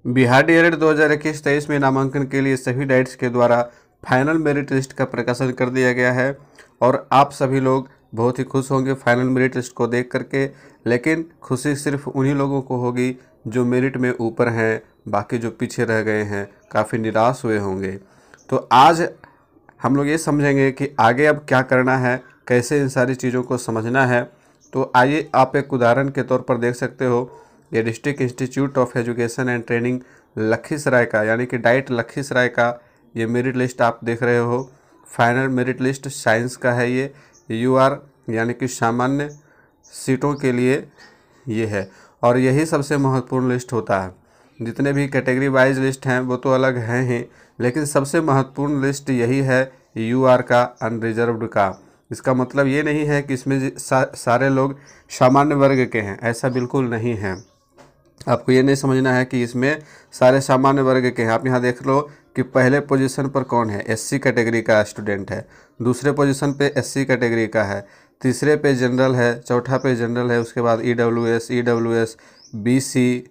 Bihar DElEd 2021-23 में नामांकन के लिए सभी डाइट्स के द्वारा फाइनल मेरिट लिस्ट का प्रकाशन कर दिया गया है और आप सभी लोग बहुत ही खुश होंगे फाइनल मेरिट लिस्ट को देख करके। लेकिन खुशी सिर्फ उन्हीं लोगों को होगी जो मेरिट में ऊपर हैं, बाकी जो पीछे रह गए हैं काफ़ी निराश हुए होंगे। तो आज हम लोग ये समझेंगे कि आगे अब क्या करना है, कैसे इन सारी चीज़ों को समझना है। तो आइए आप एक उदाहरण के तौर पर देख सकते हो, ये district institute of education and training Lakhisarai का यानी कि डाइट लखीसराय का ये मेरिट लिस्ट आप देख रहे हो। फाइनल मेरिट लिस्ट साइंस का है ये यूआर यानी कि सामान्य सीटों के लिए ये है और यही सबसे महत्वपूर्ण लिस्ट होता है। जितने भी कैटेगरी वाइज लिस्ट हैं वो तो अलग हैं ही, लेकिन सबसे महत्वपूर्ण लिस्ट यही है यूआर का, अनरिजर्व्ड का। इसका मतलब ये नहीं है कि इसमें सारे लोग सामान्य वर्ग के हैं, ऐसा बिल्कुल नहीं है। आपको ये नहीं समझना है कि इसमें सारे सामान्य वर्ग के हैं। आप यहाँ देख लो कि पहले पोजीशन पर कौन है, एससी कैटेगरी का स्टूडेंट है, दूसरे पोजीशन पे एससी कैटेगरी का है, तीसरे पे जनरल है, चौथा पे जनरल है, उसके बाद ईडब्ल्यूएस, बीसी,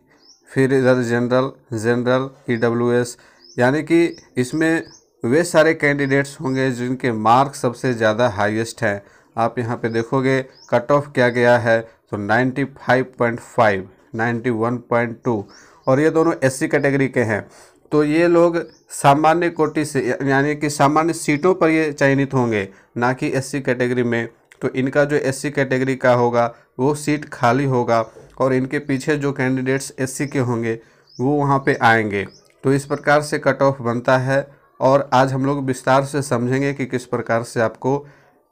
फिर इधर जनरल ईडब्ल्यूएस। यानी कि इसमें वे सारे कैंडिडेट्स होंगे जिनके मार्क सबसे ज़्यादा हाईएस्ट हैं। आप यहाँ पे देखोगे कट ऑफ क्या गया है तो 95.5, 91.2 और ये दोनों एससी कैटेगरी के हैं। तो ये लोग सामान्य कोटि से यानी कि सामान्य सीटों पर ये चयनित होंगे, ना कि एससी कैटेगरी में। तो इनका जो एससी कैटेगरी का होगा वो सीट खाली होगा और इनके पीछे जो कैंडिडेट्स एससी के होंगे वो वहाँ पे आएंगे। तो इस प्रकार से कट ऑफ बनता है और आज हम लोग विस्तार से समझेंगे कि किस प्रकार से आपको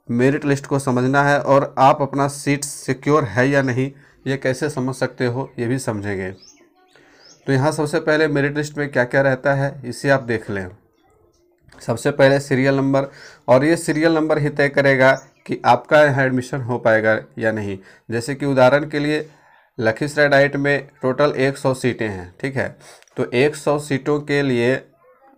मेरिट लिस्ट को समझना है और आप अपना सीट सिक्योर है या नहीं ये कैसे समझ सकते हो ये भी समझेंगे। तो यहाँ सबसे पहले मेरिट लिस्ट में क्या क्या रहता है इसे आप देख लें। सबसे पहले सीरियल नंबर, और ये सीरियल नंबर ही तय करेगा कि आपका यहाँ एडमिशन हो पाएगा या नहीं। जैसे कि उदाहरण के लिए लखीसराय डाइट में टोटल 100 सीटें हैं, ठीक है। तो 100 सीटों के लिए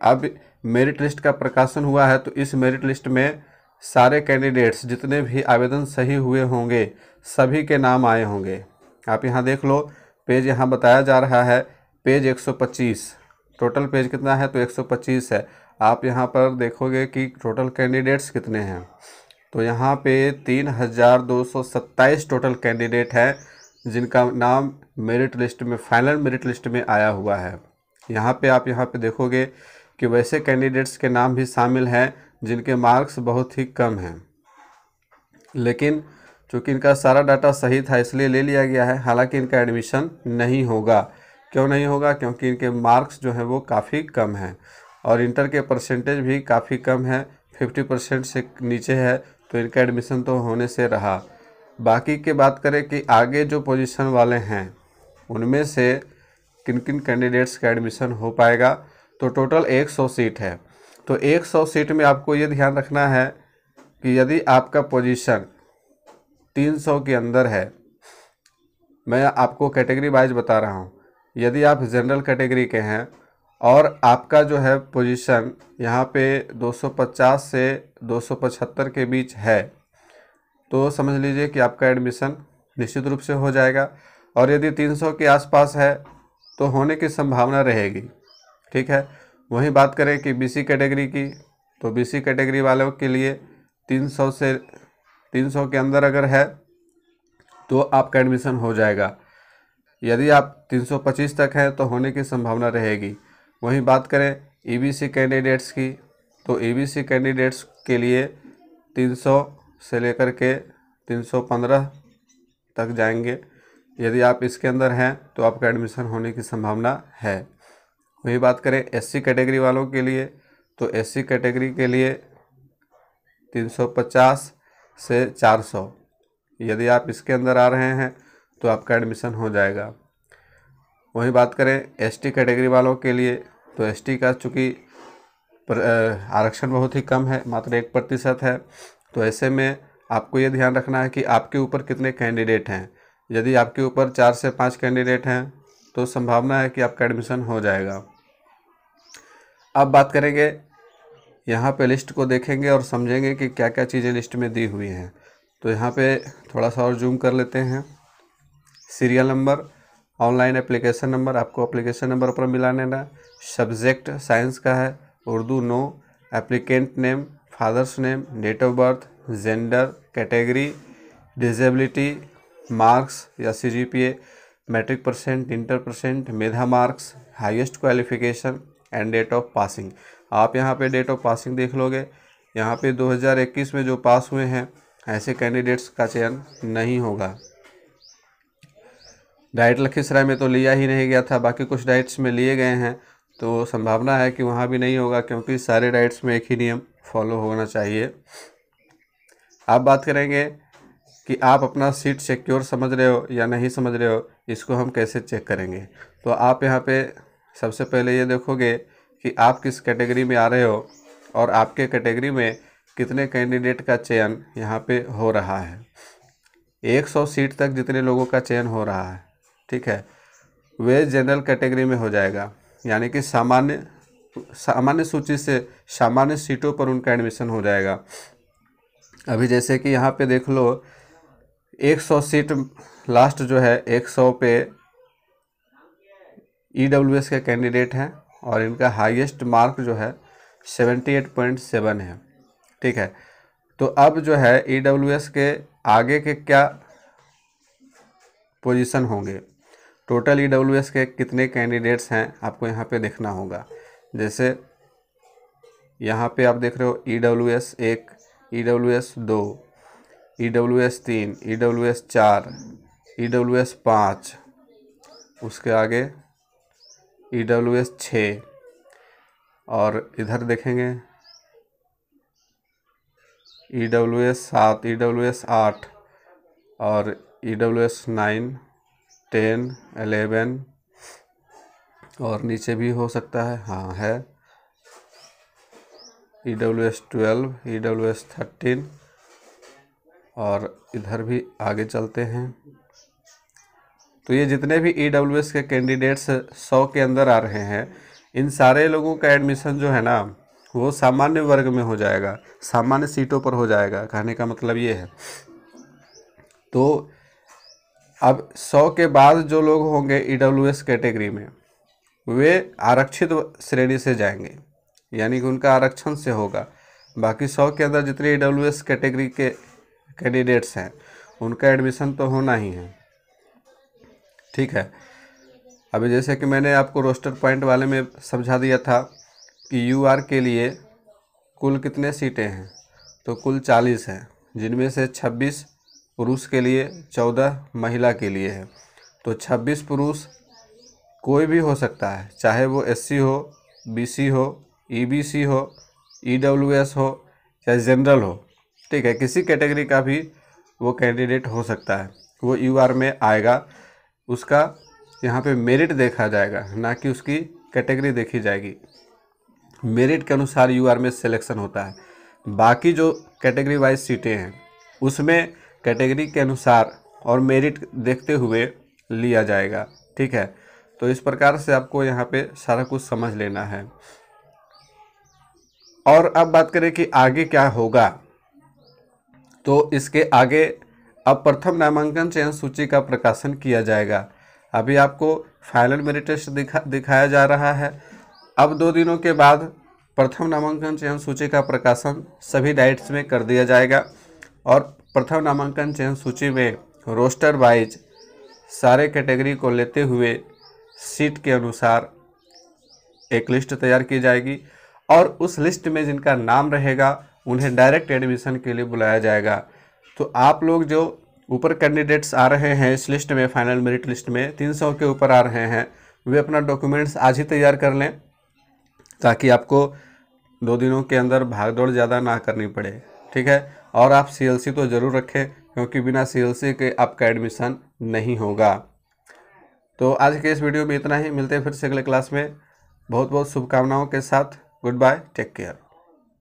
अब मेरिट लिस्ट का प्रकाशन हुआ है, तो इस मेरिट लिस्ट में सारे कैंडिडेट्स जितने भी आवेदन सही हुए होंगे सभी के नाम आए होंगे। आप यहाँ देख लो, पेज यहाँ बताया जा रहा है पेज 125, टोटल पेज कितना है तो 125 है। आप यहाँ पर देखोगे कि टोटल कैंडिडेट्स कितने हैं, तो यहाँ पे 3227 टोटल कैंडिडेट हैं जिनका नाम मेरिट लिस्ट में, फाइनल मेरिट लिस्ट में आया हुआ है। यहाँ पे आप यहाँ पे देखोगे कि वैसे कैंडिडेट्स के नाम भी शामिल हैं जिनके मार्क्स बहुत ही कम हैं, लेकिन चूँकि इनका सारा डाटा सही था इसलिए ले लिया गया है। हालांकि इनका एडमिशन नहीं होगा। क्यों नहीं होगा? क्योंकि इनके मार्क्स जो हैं वो काफ़ी कम हैं और इंटर के परसेंटेज भी काफ़ी कम है, 50% से नीचे है, तो इनका एडमिशन तो होने से रहा। बाकी की बात करें कि आगे जो पोजीशन वाले हैं उनमें से किन किन कैंडिडेट्स का एडमिशन हो पाएगा, तो टोटल 100 सीट है। तो 100 सीट में आपको ये ध्यान रखना है कि यदि आपका पोजीशन 300 के अंदर है, मैं आपको कैटेगरी वाइज बता रहा हूँ, यदि आप जनरल कैटेगरी के हैं और आपका जो है पोजीशन यहाँ पे 250 से 275 के बीच है, तो समझ लीजिए कि आपका एडमिशन निश्चित रूप से हो जाएगा। और यदि 300 के आसपास है तो होने की संभावना रहेगी, ठीक है। वहीं बात करें कि बीसी कैटेगरी की, तो बीसी कैटेगरी वालों के लिए 300 के अंदर अगर है तो आपका एडमिशन हो जाएगा। यदि आप 325 तक हैं तो होने की संभावना रहेगी। वहीं बात करें ईबीसी कैंडिडेट्स की, तो ईबीसी कैंडिडेट्स के लिए 300 से लेकर के 315 तक जाएंगे। यदि आप इसके अंदर हैं तो आपका एडमिशन होने की संभावना है। वही बात करें एससी कैटेगरी वालों के लिए, तो एससी कैटेगरी के लिए 350 से 400, यदि आप इसके अंदर आ रहे हैं तो आपका एडमिशन हो जाएगा। वही बात करें एसटी कैटेगरी वालों के लिए, तो एसटी का चूँकि आरक्षण बहुत ही कम है, मात्र 1% है, तो ऐसे में आपको ये ध्यान रखना है कि आपके ऊपर कितने कैंडिडेट हैं। यदि आपके ऊपर 4 से 5 कैंडिडेट हैं तो संभावना है कि आपका एडमिशन हो जाएगा। अब बात करेंगे, यहाँ पे लिस्ट को देखेंगे और समझेंगे कि क्या क्या चीज़ें लिस्ट में दी हुई हैं। तो यहाँ पे थोड़ा सा और जूम कर लेते हैं। Serial number, online application number आपको एप्लीकेशन नंबर पर मिला लेना। सब्जेक्ट साइंस का है, Urdu no. Applicant name, father's name, date of birth, gender, category, disability, marks या CGPA, matric percent, inter percent, मेधा marks, highest qualification and date of passing. आप यहाँ पे डेट ऑफ पासिंग देख लोगे। यहाँ पे 2021 में जो पास हुए हैं ऐसे कैंडिडेट्स का चयन नहीं होगा। डाइट लखीसराय में तो लिया ही नहीं गया था, बाकी कुछ डाइट्स में लिए गए हैं, तो संभावना है कि वहाँ भी नहीं होगा, क्योंकि सारे डाइट्स में एक ही नियम फॉलो होना चाहिए। आप बात करेंगे कि आप अपना सीट सिक्योर समझ रहे हो या नहीं समझ रहे हो, इसको हम कैसे चेक करेंगे। तो आप यहाँ पे सबसे पहले ये देखोगे कि आप किस कैटेगरी में आ रहे हो और आपके कैटेगरी में कितने कैंडिडेट का चयन यहाँ पे हो रहा है। 100 सीट तक जितने लोगों का चयन हो रहा है, ठीक है, वे जनरल कैटेगरी में हो जाएगा, यानी कि सामान्य सूची से सामान्य सीटों पर उनका एडमिशन हो जाएगा। अभी जैसे कि यहाँ पे देख लो 100 सीट लास्ट जो है 100 पे EWS के कैंडिडेट हैं और इनका हाईएस्ट मार्क जो है 78.7 है, ठीक है। तो अब जो है EWS के आगे के क्या पोजीशन होंगे, टोटल EWS के कितने कैंडिडेट्स हैं आपको यहाँ पे देखना होगा। जैसे यहाँ पे आप देख रहे हो EWS 1, EWS 2, EWS 3, EWS 4, EWS 5, उसके आगे EWS 6, और इधर देखेंगे EWS 7, EWS 8 और EWS 9, 10, 11 और नीचे भी हो सकता है, हाँ है EWS 12, EWS 13 और इधर भी आगे चलते हैं। तो ये जितने भी EWS के कैंडिडेट्स 100 के अंदर आ रहे हैं, इन सारे लोगों का एडमिशन जो है ना वो सामान्य वर्ग में हो जाएगा, सामान्य सीटों पर हो जाएगा, कहने का मतलब ये है। तो अब 100 के बाद जो लोग होंगे EWS कैटेगरी में, वे आरक्षित श्रेणी से जाएंगे, यानी कि उनका आरक्षण से होगा। बाकी 100 के अंदर जितने EWS कैटेगरी के कैंडिडेट्स हैं उनका एडमिशन तो होना ही है, ठीक है। अभी जैसे कि मैंने आपको रोस्टर पॉइंट वाले में समझा दिया था कि UR के लिए कुल कितने सीटें हैं, तो कुल 40 हैं, जिनमें से 26 पुरुष के लिए, 14 महिला के लिए है। तो 26 पुरुष कोई भी हो सकता है, चाहे वो SC हो, BC हो, EBC हो, EWS हो या जनरल हो, ठीक है, किसी कैटेगरी का भी वो कैंडिडेट हो सकता है, वो UR में आएगा। उसका यहाँ पे मेरिट देखा जाएगा, ना कि उसकी कैटेगरी देखी जाएगी। मेरिट के अनुसार UR में सिलेक्शन होता है। बाकी जो कैटेगरी वाइज सीटें हैं उसमें कैटेगरी के अनुसार और मेरिट देखते हुए लिया जाएगा, ठीक है। तो इस प्रकार से आपको यहाँ पे सारा कुछ समझ लेना है। और अब बात करें कि आगे क्या होगा, तो इसके आगे अब प्रथम नामांकन चयन सूची का प्रकाशन किया जाएगा। अभी आपको फाइनल मेरिट टेस्ट दिखाया जा रहा है। अब 2 दिनों के बाद प्रथम नामांकन चयन सूची का प्रकाशन सभी डाइट्स में कर दिया जाएगा और प्रथम नामांकन चयन सूची में रोस्टर वाइज सारे कैटेगरी को लेते हुए सीट के अनुसार एक लिस्ट तैयार की जाएगी और उस लिस्ट में जिनका नाम रहेगा उन्हें डायरेक्ट एडमिशन के लिए बुलाया जाएगा। तो आप लोग जो ऊपर कैंडिडेट्स आ रहे हैं इस लिस्ट में, फाइनल मेरिट लिस्ट में 300 के ऊपर आ रहे हैं, वे अपना डॉक्यूमेंट्स आज ही तैयार कर लें, ताकि आपको 2 दिनों के अंदर भागदौड़ ज़्यादा ना करनी पड़े, ठीक है। और आप CLC तो ज़रूर रखें, क्योंकि बिना CLC के आपका एडमिशन नहीं होगा। तो आज के इस वीडियो में इतना ही, मिलते हैं फिर से अगले क्लास में। बहुत बहुत शुभकामनाओं के साथ, गुड बाय, टेक केयर।